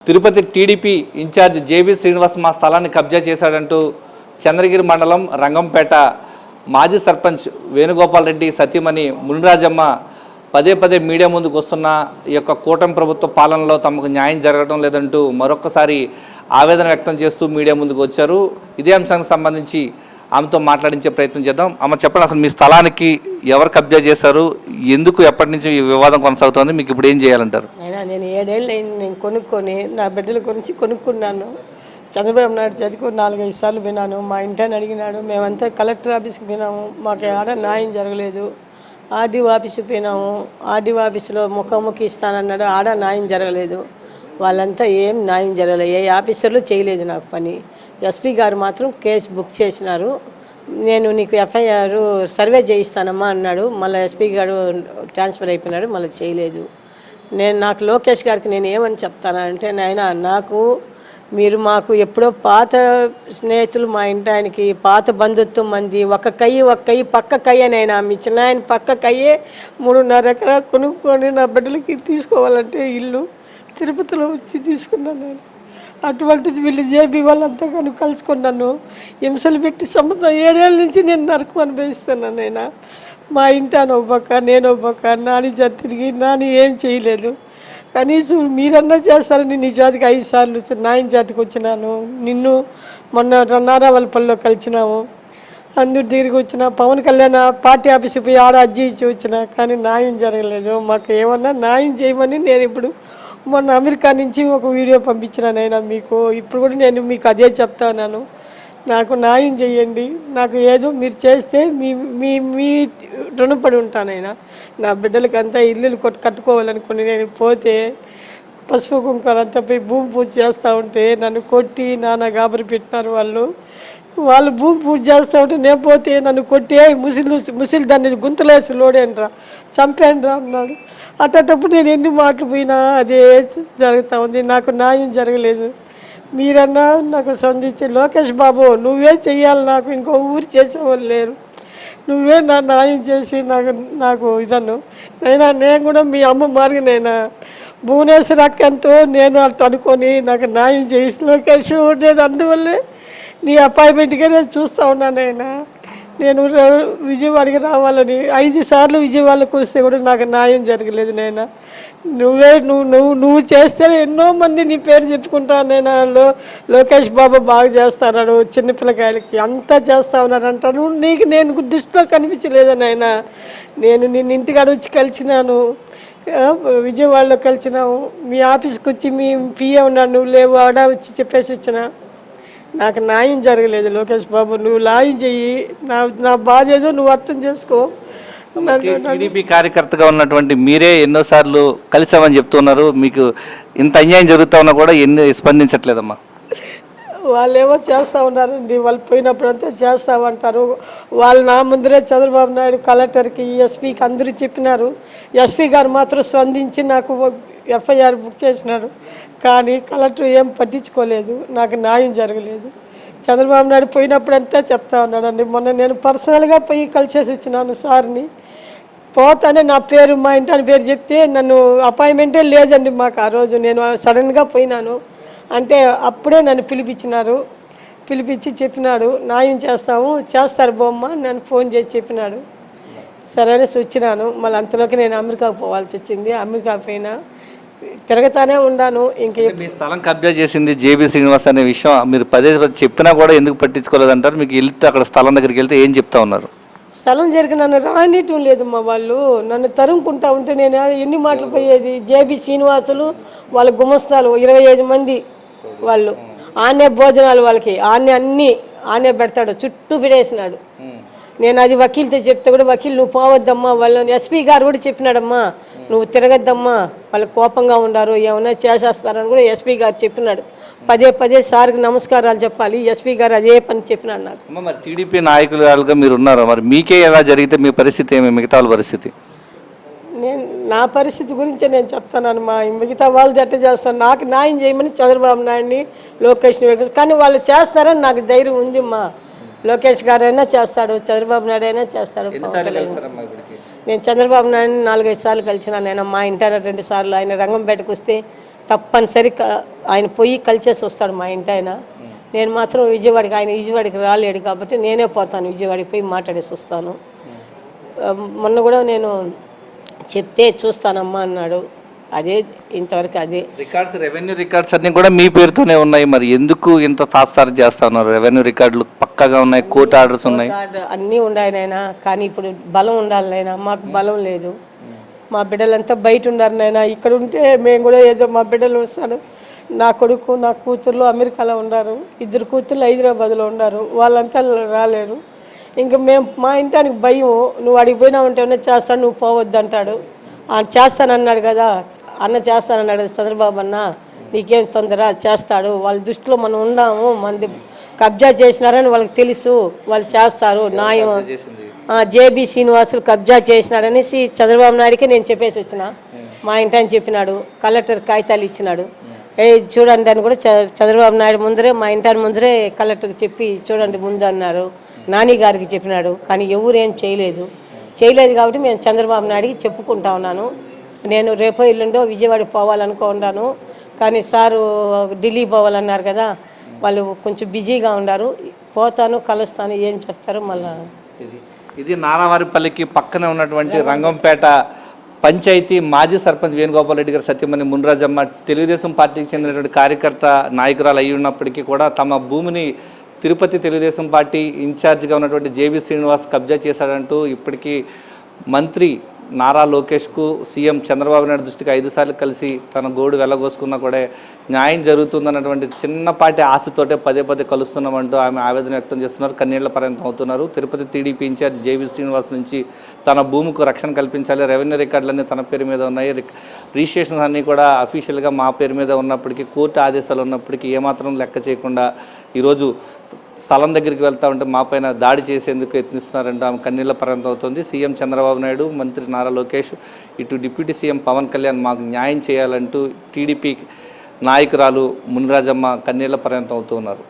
Tirupati TDP incharge JB Srinivas మా స్థలాన్ని కబ్జా చేశాడంటూ చంద్రగిరి మండలం రంగంపేట మాజీ సర్పంచ్ వేణుగోపాల్ రెడ్డి సతీమణి మునిరాజమ్మ పదే పదే మీడియా ముందుకు వస్తున్న ఈ యొక్క కూటమి ప్రభుత్వ పాలనలో తమకు న్యాయం జరగడం లేదంటూ మరొకసారి ఆవేదన వ్యక్తం చేస్తూ మీడియా ముందుకు వచ్చారు. ఇదే అంశానికి సంబంధించి ఆమెతో మాట్లాడించే ప్రయత్నం చేద్దాం. ఆమె చెప్పండి, అసలు మీ స్థలానికి ఎవరు కబ్జా చేశారు, ఎందుకు ఎప్పటి నుంచి ఈ వివాదం కొనసాగుతోంది, మీకు ఇప్పుడు ఏం చేయాలంటారు? నేను 7 ఏళ్ళు అయింది నేను కొనుక్కొని నా బిడ్డల గురించి కొనుక్కున్నాను. చంద్రబాబు నాయుడు చేతికి 4-5 సార్లు విన్నాను. మా ఇంటిని అడిగినాడు. మేమంతా కలెక్టర్ ఆఫీస్కి పోయినాము, మాకు ఆడ న్యాయం జరగలేదు. ఆర్డీఓ ఆఫీస్కి పోయినాము, ఆర్డీఓ ఆఫీసులో ముఖాముఖి ఇస్తానన్నాడు, ఆడ న్యాయం జరగలేదు. వాళ్ళంతా ఏం న్యాయం జరగలేదు, ఏ ఆఫీసర్లు చేయలేదు నాకు పని. ఎస్పీ గారు మాత్రం కేసు బుక్ చేసినారు. నేను నీకు ఎఫ్ఐఆర్ సర్వే చేయిస్తానమ్మా అన్నాడు. మళ్ళీ ఎస్పీ గారు ట్రాన్స్ఫర్ అయిపోయినాడు, మళ్ళీ చేయలేదు. నాకు లోకేష్ గారికి నేను ఏమని చెప్తానంటే, నాయన మీరు మాకు ఎప్పుడో పాత స్నేహితులు, మా ఇంటి ఆయనకి పాత బంధుత్వం మంది, ఒక కయ్యి పక్క కయ్యనైనా మీ చిన్న ఆయన పక్క కయ్యే 3.5 ఎకరాలు కొనుక్కొని నా బిడ్డలకి తీసుకోవాలంటే ఇల్లు తిరుపతిలో వచ్చి తీసుకున్నాను నేను. అటువంటిది వీళ్ళు జేబీ వాళ్ళంతా కానీ కలుసుకున్నాను, హింసలు పెట్టి 7 ఏళ్ళ నుంచి నేను నరకం అనుభవిస్తున్నాను. నేను మా ఇంటాను ఒక పక్క, నేను ఒక పక్క, నాని తిరిగి నాని ఏం చేయలేదు. కనీసం మీరన్నా చేస్తారని నీ జాతికి 5 సార్లు నాయన జాతికి వచ్చినాను. నిన్ను మొన్న నారావల్పల్లిలో కలిసినాము, అందరి దగ్గరికి వచ్చిన పవన్ కళ్యాణ్ పార్టీ ఆఫీస్కి పోయి ఆడ అర్జీ ఇచ్చి వచ్చిన, కానీ న్యాయం జరగలేదు. మాకు ఏమన్నా న్యాయం చేయమని నేను ఇప్పుడు మొన్న అమెరికా నుంచి ఒక వీడియో పంపించినానైనా మీకు. ఇప్పుడు కూడా నేను మీకు అదే చెప్తాను, నాకు న్యాయం చేయండి. నాకు ఏదో మీరు చేస్తే మీ రుణపడి ఉంటానైనా. నా బిడ్డలకి అంతా ఇల్లులు కట్టుకోవాలనుకుని నేను పోతే పసుపు కుంకాలంతా పోయి భూమి పూజ చేస్తూ ఉంటే నన్ను కొట్టి నాన్న గాబరి పెట్టినారు. వాళ్ళు భూమి పూజ చేస్తూ ఉంటే నేను పోతే నన్ను కొట్టి ముసిలి దాన్ని గుంతలేసి లోడేనరా, చంపేనరా అన్నాడు. అట్టప్పుడు నేను ఎన్ని మాటలు పోయినా అదే జరుగుతూ ఉంది. నాకు న్యాయం జరగలేదు. మీరన్నా నాకు సంధించి, లోకేష్ బాబు నువ్వే చెయ్యాలి, నాకు ఇంకో ఊరు చేసేవాళ్ళు లేరు, నువ్వే నా న్యాయం చేసి నాకు ఇదను. నేను కూడా మీ అమ్మ మారినైనా భువనేశ్వర్ అక్కంతో నేను అట్లా అనుకొని నాకు న్యాయం చేసి లోకేష్, నేను అందువల్లే నీ అపాయింట్మెంట్గా నేను చూస్తూ ఉన్నానైనా. నేను విజయవాడకి రావాలని 5 సార్లు విజయవాడకు వస్తే కూడా నాకు న్యాయం జరగలేదు. నైనా నువ్వు చేస్తే ఎన్నో మంది నీ పేరు చెప్పుకుంటాను. నేను లోకేష్ బాబు బాగా చేస్తాడు, చిన్నపిల్లకాయలకి అంతా చేస్తా ఉన్నాడు అంటాను. నేను దృష్టిలో కనిపించలేదు నాయనా. నేను నిన్న ఇంటికాడ వచ్చి కలిసినాను, విజయవాడలో కలిసినాము. మీ ఆఫీస్కి వచ్చి మీ పిఏ ఉన్నాడు, నువ్వు లేవు, ఆడ వచ్చి చెప్పేసి వచ్చిన. నాకు న్యాయం జరగలేదు. లోకేష్ బాబు నువ్వు న్యాయం చెయ్యి, నా బాధ ఏదో నువ్వు అర్థం చేసుకో. టీడీపీ కార్యకర్తగా ఉన్నటువంటి మీరే ఎన్నోసార్లు కలిసామని చెప్తున్నారు. మీకు ఇంత అన్యాయం జరుగుతూ ఉన్నా కూడా స్పందించట్లేదమ్మా. వాళ్ళు ఏమో చేస్తూ ఉన్నారండి, వాళ్ళు పోయినప్పుడంతా చేస్తామంటారు. వాళ్ళు నా ముందరే చంద్రబాబు నాయుడు కలెక్టర్కి, ఎస్పీకి అందరూ చెప్పినారు. ఎస్పీ గారు మాత్రం స్పందించి నాకు ఎఫ్ఐఆర్ బుక్ చేసినారు. కానీ కలెక్టర్ ఏం పట్టించుకోలేదు, నాకు న్యాయం జరగలేదు. చంద్రబాబు నాయుడు పోయినప్పుడంతా చెప్తా ఉన్నాడండి. మొన్న నేను పర్సనల్గా పోయి కలిసేసి వచ్చినాను సార్ని. పోతానే నా పేరు, మా ఇంటి పేరు చెప్తే నన్ను అపాయింట్మెంటే లేదండి మాకు. ఆ రోజు నేను సడన్గా పోయినాను అంటే అప్పుడే నన్ను పిలిపించి చెప్పినాడు, న్యాయం చేస్తారు బొమ్మ, నన్ను ఫోన్ చేసి చెప్పినాడు. సరే అనేసి వచ్చినాను. మళ్ళీ అంతలోకి నేను అమెరికాకు పోవాల్సి వచ్చింది. అమెరికా పోయినా తిరగతానే ఉన్నాను. మీ స్థలం కబ్జా చేసింది జేబీ శ్రీనివాస్ అనే విషయం మీరు పదే చెప్పినా కూడా ఎందుకు పట్టించుకోలేదంటారు? మీకు వెళ్తే అక్కడ స్థలం దగ్గరికి వెళ్తే ఏం చెప్తా ఉన్నారు? స్థలం జరిగి నన్ను రానియటం లేదు మా వాళ్ళు. నన్ను తరుముకుంటా ఉంటే నేను ఎన్ని మాటలు పోయేది. జేబీ శ్రీనివాసులు వాళ్ళ గుమస్తాలు 25 మంది వాళ్ళు. ఆనే భోజనాలు వాళ్ళకి, ఆనే పెడతాడు, చుట్టూ పెడేసినాడు. నేను అది వకీల్తో చెప్తే కూడా వకీల్ నువ్వు పోవద్దమ్మా, వాళ్ళని ఎస్పీ గారు కూడా చెప్పినాడమ్మా నువ్వు తిరగద్దమ్మా, వాళ్ళు కోపంగా ఉండారు, ఏమైనా చేసేస్తారని కూడా ఎస్పీ గారు చెప్పినాడు. పదే సార్కి నమస్కారాలు చెప్పాలి, ఎస్పీ గారు అదే పని చెప్పినాడు నాకు. మరి టీడీపీ నాయకులుగా మీరు ఉన్నారు, మరి మీకే ఎలా జరిగితే మీ పరిస్థితి ఏమి, మిగతా వాళ్ళ పరిస్థితి? నా పరిస్థితి గురించే నేను చెప్తాను. మిగతా వాళ్ళు ఎట్ట చేస్తాను, నాకు న్యాయం చేయమని చంద్రబాబు నాయుడిని, లోకేష్ నాయుడు, కానీ వాళ్ళు చేస్తారని నాకు ధైర్యం ఉంది. లోకేష్ గారు అయినా చేస్తాడు, చంద్రబాబు నాయుడు అయినా చేస్తాడు. నేను చంద్రబాబు నాయుడిని 4-5 సార్లు కలిసిన. నేను మా ఇంటర్ 2 సార్లు, ఆయన రంగంపేటకు వస్తే తప్పనిసరి ఆయన పోయి కలిసేసి వస్తాడు మా ఇంటి ఆయన. నేను మాత్రం విజయవాడకి, ఆయన విజయవాడకి రాలేడు కాబట్టి నేనే పోతాను, విజయవాడకి పోయి మాట్లాడేసి వస్తాను. మొన్న కూడా నేను చెప్తే చూస్తానమ్మా అన్నాడు. అదే ఇంతవరకు అదే. రికార్డ్స్, రెవెన్యూ రికార్డ్స్ అన్నీ కూడా మీ పేరుతోనే ఉన్నాయి. మరి ఎందుకు ఇంత తాత్సారం చేస్తా ఉన్నారు? రెవెన్యూ రికార్డులు పక్కాగా ఉన్నాయి, కోర్టు ఆర్డర్స్ ఉన్నాయి, అన్నీ ఉన్నాయి నాయనా. కానీ ఇప్పుడు బలం ఉండాలి నాయనా, మాకు బలం లేదు. మా బిడ్డలంతా బయట ఉన్నారు నాయనా. ఇక్కడ ఉంటే మేము కూడా ఏదో మా బిడ్డలు వస్తాను. నా కొడుకు, నా కూతుర్లు అమెరికాలో ఉన్నారు, 2 కూతుర్లు హైదరాబాద్లో ఉన్నారు, వాళ్ళంతా రాలేరు. ఇంకా మేము మా ఇంటానికి భయం. నువ్వు అడిగి పోయినా ఉంటే చేస్తాను, నువ్వు పోవద్దు అంటాడు. చేస్తానన్నాడు కదా అన్న, చేస్తానన్నాడు చంద్రబాబు అన్న, నీకేం తొందర, చేస్తాడు. వాళ్ళ దృష్టిలో మనం ఉన్నాము, మంది కబ్జా చేసినారని వాళ్ళకి తెలుసు, వాళ్ళు చేస్తారు న్యాయం. జేబీ శ్రీనివాసులు కబ్జా చేసినాడనేసి చంద్రబాబు నాయుడికి నేను చెప్పేసి వచ్చిన. మా ఇంటాన్ని చెప్పినాడు, కలెక్టర్ కాగితాలు ఇచ్చినాడు. చూడండి అని కూడా చంద్రబాబు నాయుడు ముందరే, మా ఇంటాన్ని ముందరే కలెక్టర్కి చెప్పి చూడండి ముందు అన్నారు. నాని గారికి చెప్పినాడు, కానీ ఎవరేం చేయలేదు కాబట్టి మేము చంద్రబాబు నాయుడికి చెప్పుకుంటా ఉన్నాను. నేను రేపో ఎల్లుండో విజయవాడకి పోవాలనుకున్నాను, కానీ సారు ఢిల్లీ పోవాలన్నారు కదా, వాళ్ళు కొంచెం బిజీగా ఉన్నారు. పోతాను, కలుస్తాను, ఏం చెప్తారో మళ్ళా. ఇది నారావారిపల్లికి పక్కనే ఉన్నటువంటి రంగంపేట పంచాయతీ మాజీ సర్పంచ్ వేణుగోపాల్ రెడ్డి గారు సత్యమణి మున్రాజమ్మ తెలుగుదేశం పార్టీకి చెందినటువంటి కార్యకర్త, నాయకురాలు అయి ఉన్నప్పటికీ కూడా తమ భూమిని తిరుపతి తెలుగుదేశం పార్టీ ఇన్ఛార్జిగా ఉన్నటువంటి జేబీ శ్రీనివాస్ కబ్జా చేశాడంటూ ఇప్పటికీ మంత్రి నారా లోకేష్కు సీఎం చంద్రబాబు నాయుడు దృష్టికి 5 సార్లు కలిసి తన గోడు వెళ్ళగోసుకున్నా కూడా న్యాయం జరుగుతుందన్నటువంటి చిన్నపాటి ఆశతోటే పదే కలుస్తున్నామంటూ ఆమె ఆవేదన వ్యక్తం చేస్తున్నారు, కన్నీళ్ల పర్యంతం అవుతున్నారు. Tirupati TDP incharge JB Srinivas నుంచి తన భూమికి రక్షణ కల్పించాలి, రెవెన్యూ రికార్డులన్నీ తన పేరు మీద ఉన్నాయి, రిజిస్ట్రేషన్స్ అన్నీ కూడా అఫీషియల్గా మా పేరు మీద ఉన్నప్పటికీ, కోర్టు ఆదేశాలు ఉన్నప్పటికీ ఏమాత్రం లెక్క చేయకుండా ఈరోజు స్థలం దగ్గరికి వెళ్తా ఉంటే మా పైన దాడి చేసేందుకు యత్నిస్తున్నారంటూ ఆమె కన్నీళ్ల పర్యంతం అవుతుంది. సీఎం చంద్రబాబు నాయుడు, మంత్రి నారా లోకేష్, ఇటు డిప్యూటీ సీఎం పవన్ కళ్యాణ్ మాకు న్యాయం చేయాలంటూ టీడీపీ నాయకురాలు మునిరాజమ్మ కన్నీళ్ల పర్యంతం అవుతూ ఉన్నారు.